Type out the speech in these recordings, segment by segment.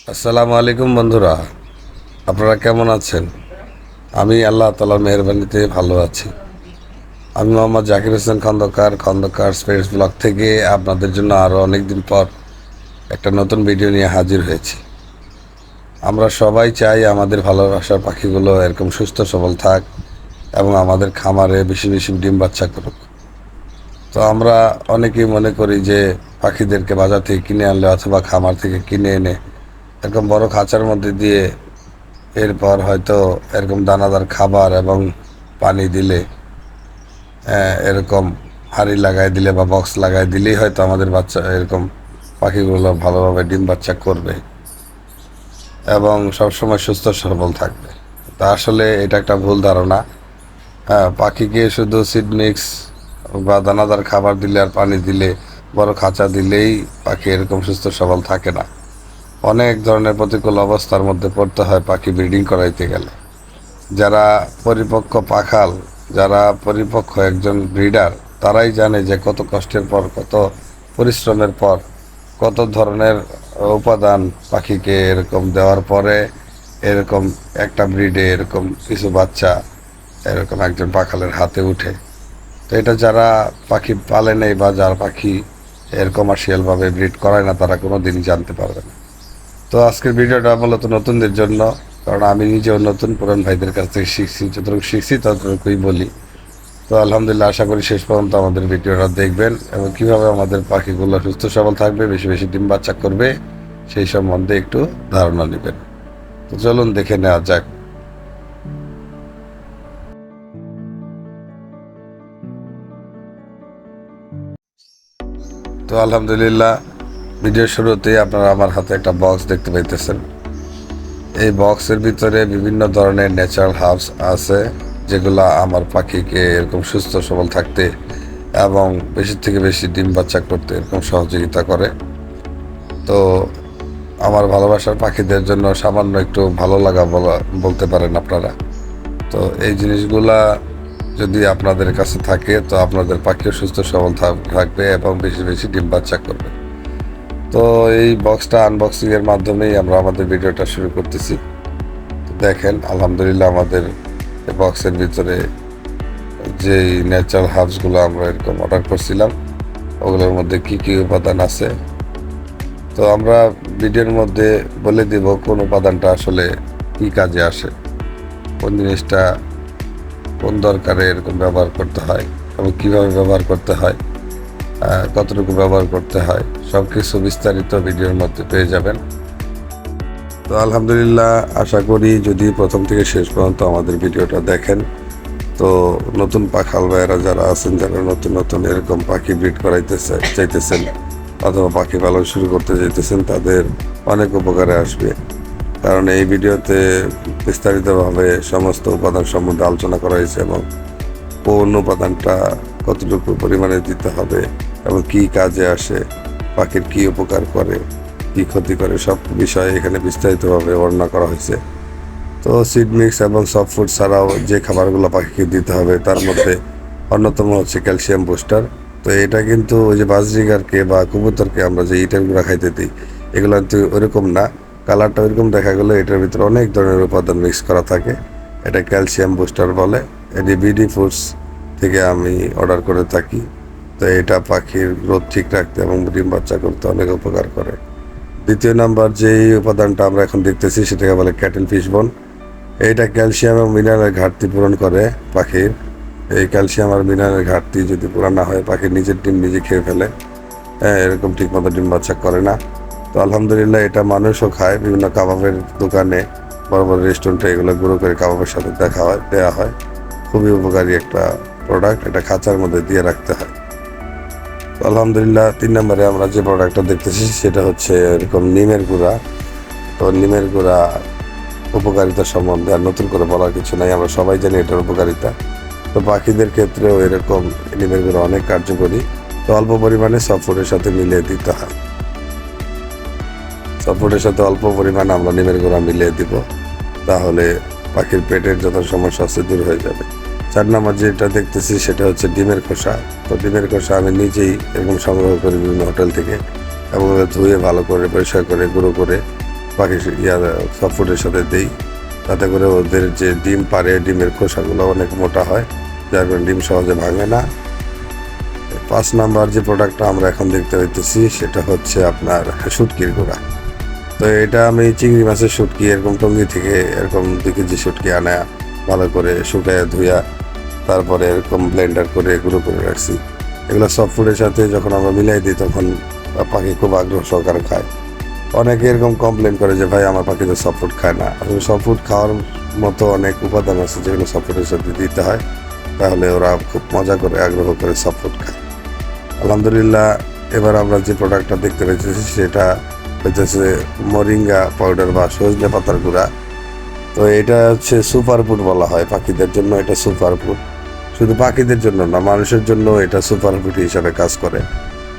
আসসালামু আলাইকুম বন্ধুরা, আপনারা কেমন আছেন? আমি আল্লাহ তাআলার মেহেরবানিতে ভালো আছি। আমি মোহাম্মদ জাকির হোসেন খন্দকার স্পেস ব্লগ থেকে আপনাদের জন্য আরও অনেক দিন পর একটা নতুন ভিডিও নিয়ে হাজির হয়েছি। আমরা সবাই চাই আমাদের ভালোবাসার পাখিগুলো এরকম সুস্থ সবল থাক এবং আমাদের খামারে বেশি বেশি ডিম বাচ্চা করুক। তো আমরা অনেকেই মনে করি যে পাখিদেরকে বাজার থেকে কিনে আনলে অথবা খামার থেকে কিনে এনে এরকম বড় খাঁচার মধ্যে দিয়ে এরপর হয়তো এরকম দানাদার খাবার এবং পানি দিলে, এরকম হাঁড়ি লাগাই দিলে বা বক্স লাগাই দিলেই হয়তো আমাদের বাচ্চা এরকম পাখিগুলো ভালোভাবে ডিম বাচ্চা করবে এবং সবসময় সুস্থ সবল থাকবে। তা আসলে এটা একটা ভুল ধারণা। হ্যাঁ, পাখিকে শুধু সিড মিক্স বা দানাদার খাবার দিলে আর পানি দিলে, বড় খাঁচা দিলেই পাখি এরকম সুস্থ সবল থাকে না। অনেক ধরনের প্রতিকূল অবস্থার মধ্যে পড়তে হয় পাখি ব্রিডিং করাইতে গেলে। যারা পরিপক্ক পাখাল, যারা পরিপক্ক একজন ব্রিডার, তারাই জানে যে কত কষ্টের পর, কত পরিশ্রমের পর, কত ধরনের উপাদান পাখিকে এরকম দেওয়ার পরে এরকম একটা ব্রিডে এরকম কিছু বাচ্চা এরকম একজন পাখালের হাতে উঠে। তো এটা যারা পাখি পালে নেই বা যারা পাখি এর কমার্শিয়ালভাবে ব্রিড করায় না, তারা কোনো দিনই জানতে পারবে না। তো আজকের ভিডিওটা মূলত নতুনদের জন্য, কারণ আমি নিজেও নতুন, পুরান ভাইদের কাছ থেকে শিখছি, যতটুকু শিখছি ততটুকুই বলি। তো আলহামদুলিল্লাহ, আশা করি শেষ পর্যন্ত আমাদের ভিডিওটা দেখবেন এবং কীভাবে আমাদের পাখিগুলো সুস্থ সবল থাকবে, বেশি বেশি ডিম বাচ্চা করবে, সেই সম্বন্ধে একটু ধারণা নেবেন। তো চলুন দেখে নেওয়া যাক। তো আলহামদুলিল্লাহ, ভিডিওর শুরুতেই আপনারা আমার হাতে একটা বক্স দেখতে পাইতেছেন। এই বক্সের ভিতরে বিভিন্ন ধরনের ন্যাচারাল হার্বস আছে, যেগুলো আমার পাখিকে এরকম সুস্থ সবল থাকতে এবং বেশি থেকে বেশি ডিম বাচ্চা করতে এরকম সহযোগিতা করে। তো আমার ভালোবাসার পাখিদের জন্য সামান্য একটু ভালো লাগা বলতে পারেন আপনারা। তো এই জিনিসগুলা যদি আপনাদের কাছে থাকে, তো আপনাদের পাখিও সুস্থ সবল থাকবে এবং বেশি বেশি ডিম বাচ্চা করবে। তো এই বক্সটা আনবক্সিংয়ের মাধ্যমেই আমরা আমাদের ভিডিওটা শুরু করতেছি। দেখেন, আলহামদুলিল্লাহ, আমাদের বক্সের ভিতরে যেই ন্যাচারাল হার্বসগুলো আমরা এরকম অর্ডার করছিলাম, ওগুলোর মধ্যে কি কি উপাদান আছে। তো আমরা ভিডিওর মধ্যে বলে দিব কোন উপাদানটা আসলে কি কাজে আসে, কোন জিনিসটা কোন দরকারে এরকম ব্যবহার করতে হয় এবং কীভাবে ব্যবহার করতে হয়, কতটুকু ব্যবহার করতে হয়, সব কিছু বিস্তারিত ভিডিওর মধ্যে পেয়ে যাবেন। তো আলহামদুলিল্লাহ, আশা করি যদি প্রথম থেকে শেষ পর্যন্ত আমাদের ভিডিওটা দেখেন, তো নতুন পাখাল ভাইয়েরা যারা আছেন, যারা নতুন নতুন এরকম পাখি ব্রিড করাইতে চাইতেছেন অথবা পাখি পালন শুরু করতে চাইতেছেন, তাদের অনেক উপকারে আসবে। কারণ এই ভিডিওতে বিস্তারিতভাবে সমস্ত উপাদান সম্বন্ধে আলোচনা করা হয়েছে এবং কোন উপাদানটা কতটুকু পরিমাণে দিতে হবে এবং কী কাজে আসে, পাখির কী উপকার করে, কী ক্ষতি করে, সব বিষয়ে এখানে বিস্তারিতভাবে বর্ণনা করা হয়েছে। তো সিড মিক্স এবং সফট ফুড ছাড়াও যে খাবারগুলো পাখিকে দিতে হবে, তার মধ্যে অন্যতম হচ্ছে ক্যালসিয়াম বুস্টার। তো এটা কিন্তু ওই যে বাজরিগারকে বা কবুতরকে আমরা যে ইটের গুঁড়া খাইতে দিই, এগুলো কিন্তু ওইরকম না। কালারটা ওইরকম দেখা গেলে এটার ভিতরে অনেক ধরনের উপাদান মিক্স করা থাকে। এটা ক্যালসিয়াম বুস্টার বলে। এটি বিডি ফুডস থেকে আমি অর্ডার করে থাকি। তো এটা পাখির গ্রোথ ঠিক রাখতে এবং ডিম বাচ্চা করতে অনেক উপকার করে। দ্বিতীয় নাম্বার যেই উপাদানটা আমরা এখন দেখতেছি, সেটাকে বলে ক্যাটেল ফিশ বোন। এইটা ক্যালসিয়াম এবং মিনারেলের ঘাটতি পূরণ করে পাখির। এই ক্যালসিয়াম আর মিনারেলের ঘাটতি যদি পূরণ না হয়, পাখি নিজের ডিম নিজে খেয়ে ফেলে, এরকম ঠিকমতো ডিম বাচ্চা করে না। তো আলহামদুলিল্লাহ, এটা মানুষও খায়, বিভিন্ন কাবাবের দোকানে, বড় বড় রেস্টুরেন্টে এগুলো গুঁড়ো করে কাবাবের সাথে দেওয়া হয়। খুবই উপকারী একটা প্রোডাক্ট, এটা খাঁচার মধ্যে দিয়ে রাখতে হয়। তো আলহামদুলিল্লাহ, 3 নম্বরে আমরা যে প্রোডাক্টটা দেখতেছি সেটা হচ্ছে এরকম নিমের গুঁড়া। তো নিমের গুঁড়া উপকারিতা সম্বন্ধে আর নতুন করে বলার কিছু নাই, আমরা সবাই জানি এটার উপকারিতা। তো পাখিদের ক্ষেত্রেও এরকম নিমের গুঁড়া অনেক কার্যকরী। তো অল্প পরিমাণে সফট ফুডের সাথে মিলিয়ে দিতে হয়। সফট ফুডের সাথে অল্প পরিমাণে আমরা নিমের গুঁড়া মিলিয়ে দিব, তাহলে পাখির পেটের যত সমস্যা আছে দূর হয়ে যাবে। 4 নম্বর যেটা দেখতেছি সেটা হচ্ছে ডিমের খোসা। তো ডিমের খোসা আমি নিজেই এরকম সংগ্রহ করি বিভিন্ন হোটেল থেকে এবং ধুয়ে ভালো করে পরিষ্কার করে গুঁড়ো করে পাখি সফট ফুডের সাথে দিই, তাতে করে ওদের যে ডিম পারে ডিমের খোসাগুলো অনেক মোটা হয়, যার কারণে ডিম সহজে ভাঙে না। 5 নাম্বার যে প্রোডাক্টটা আমরা এখন দেখতে পাইতেছি সেটা হচ্ছে আপনার শুটকির গুঁড়া। তো এটা আমি চিংড়ি মাছের শুটকি এরকম টঙ্গি থেকে এরকম 2 কেজি শুটকি আনা ভালো করে শুকায় ধুয়া তারপরে এরকম ব্লেন্ডার করে গুঁড়ো করে রাখছি। এগুলো সফট ফুডের সাথে যখন আমরা মিলাই দিই তখন পাখি খুব আগ্রহ সহকারে খায়। অনেকে এরকম কমপ্লেন করে যে ভাই আমার পাখি তো সফট ফুড খায় না। আসলে সফট ফুড খাওয়ার মতো অনেক উপাদান আছে যেগুলো সফট ফুডের সাথে দিতে হয়, তাহলে ওরা খুব মজা করে আগ্রহ করে সফট ফুড খায়। আলহামদুলিল্লাহ, এবার আমরা যে প্রোডাক্টটা দেখতে পেয়েছি সেটা হচ্ছে মরিঙ্গা পাউডার বা সজনে পাতার গুঁড়া। তো এটা হচ্ছে সুপার ফুড বলা হয় পাখিদের জন্য, এটা সুপার ফুড। শুধু পাখিদের জন্য না, মানুষের জন্য এটা সুপার ফুড হিসাবে কাজ করে।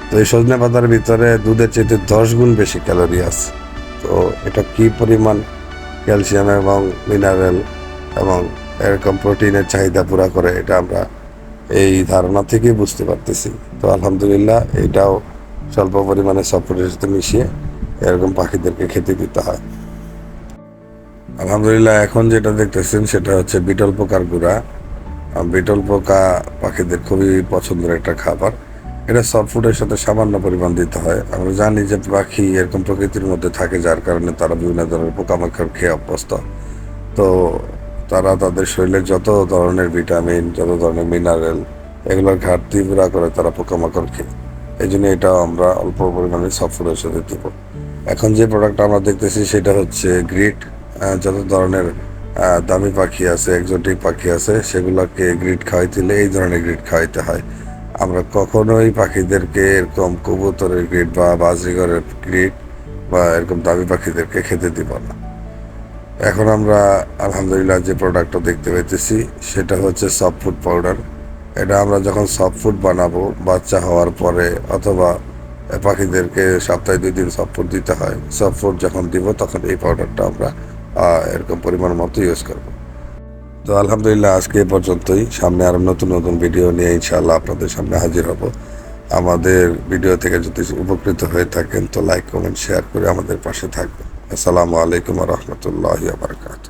তো এই সজনে পাতার ভিতরে দুধের চেয়ে 10 গুণ বেশি ক্যালোরি আছে। তো এটা কি পরিমাণ ক্যালসিয়াম এবং মিনারেল এবং এরকম প্রোটিনের চাহিদা পুরা করে এটা আমরা এই ধারণা থেকে বুঝতে পারতেছি। তো আলহামদুলিল্লাহ, এটাও স্বল্প পরিমাণে সফটের সাথে মিশিয়ে এরকম পাখিদেরকে খেতে দিতে হয়। আলহামদুলিল্লাহ, এখন যেটা দেখতেছেন সেটা হচ্ছে বিটল পোকার গুঁড়া। বিটল পোকা পাখিদের খুবই পছন্দের একটা খাবার। এটা সফট ফুডের সাথে সামান্য পরিমাণ দিতে হয়। আমরা জানি যে পাখি এরকম প্রকৃতির মধ্যে থাকে, যার কারণে তারা বিভিন্ন ধরনের পোকামাকড় খেয়ে অভ্যস্ত। তো তারা তাদের শরীরে যত ধরনের ভিটামিন, যত ধরনের মিনারেল, এগুলোর ঘাটতি পুরা করে তারা পোকামাকড় খেয়ে। এই জন্য এটাও আমরা অল্প পরিমাণে সফট ফুডের সাথে দেবো। এখন যে প্রোডাক্টটা আমরা দেখতেছি সেটা হচ্ছে গ্রিট। যত ধরনের দামি পাখি আছে, এক্সোটিক পাখি আছে, সেগুলোকে গ্রিট খাওয়াইতে হলে এই ধরনের গ্রিট খাওয়াইতে হয়। আমরা কখনোই পাখিদেরকে এরকম কবুতরের গ্রিট বা বাজরিগরের গ্রিট বা এরকম দামি পাখিদেরকে খেতে দিব না। এখন আমরা আলহামদুলিল্লাহ যে প্রোডাক্টটা দেখতে পেতেছি সেটা হচ্ছে সফট ফুড পাউডার। এটা আমরা যখন সফট ফুড বানাবো বাচ্চা হওয়ার পরে, অথবা পাখিদেরকে সপ্তাহে 2 দিন সফট ফুড দিতে হয়, সফট ফুড যখন দিব তখন এই পাউডারটা আমরা এরকম পরিমাণ মতো ইউজ করব। তো আলহামদুলিল্লাহ, আজকে এ পর্যন্তই। সামনে আরও নতুন নতুন ভিডিও নিয়ে ইনশাআল্লাহ আপনাদের সামনে হাজির হব। আমাদের ভিডিও থেকে যদি উপকৃত হয়ে থাকেন তো লাইক, কমেন্ট, শেয়ার করে আমাদের পাশে থাকবেন। আসসালামু আলাইকুম ওয়া রাহমাতুল্লাহি ওয়া বারাকাতুহু।